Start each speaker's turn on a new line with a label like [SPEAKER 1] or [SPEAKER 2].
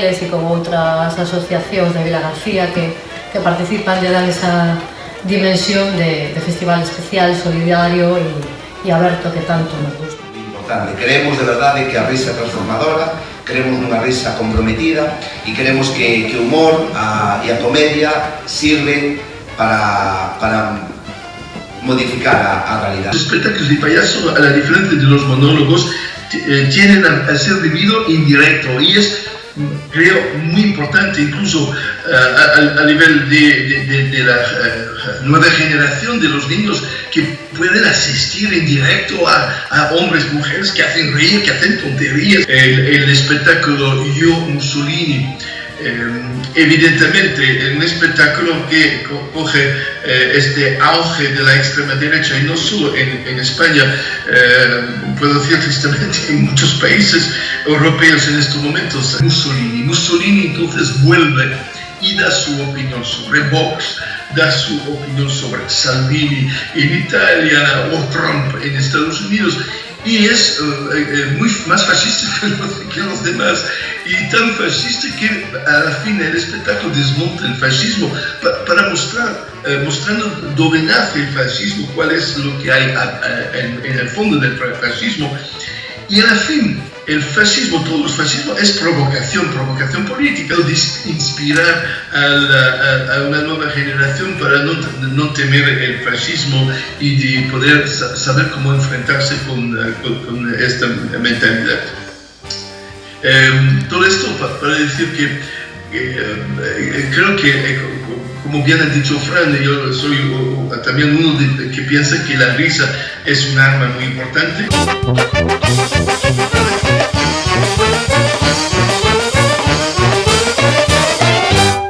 [SPEAKER 1] Eles e con outras asociacións de Vilagarcía que participan, lle dan esa dimensión de festival especial, solidario e aberto que tanto nos gusta.
[SPEAKER 2] Importante, queremos de verdade que a risa transformadora, queremos unha risa comprometida e queremos que o humor e a comedia sirven para modificar a realidad.
[SPEAKER 3] Los espectáculos de payaso, a la diferencia de los monólogos, tienen a ser vivido en directo y es, creo, muy importante incluso a nivel de la nueva generación de los niños que pueden asistir en directo a hombres y mujeres que hacen reír, que hacen tonterías. El espectáculo Yo Mussolini, evidentemente un espectáculo que coge este auge de la extrema derecha y no solo en España, puedo decir tristemente en muchos países europeos en estos momentos. Mussolini entonces vuelve y da su opinión sobre Vox, da su opinión sobre Salvini en Italia o Trump en Estados Unidos. Y es más fascista que los demás, y tan fascista que al fin el espectáculo desmonta el fascismo para mostrando dónde nace el fascismo, cuál es lo que hay en el fondo del fascismo. Y al fin, el fascismo, todo el fascismo es provocación política, de inspirar a una nueva generación para no temer el fascismo y de poder saber cómo enfrentarse con esta mentalidad. Todo esto para decir que creo que, como bien ha dicho Fran, yo soy también uno que piensa que la risa es un arma muy importante.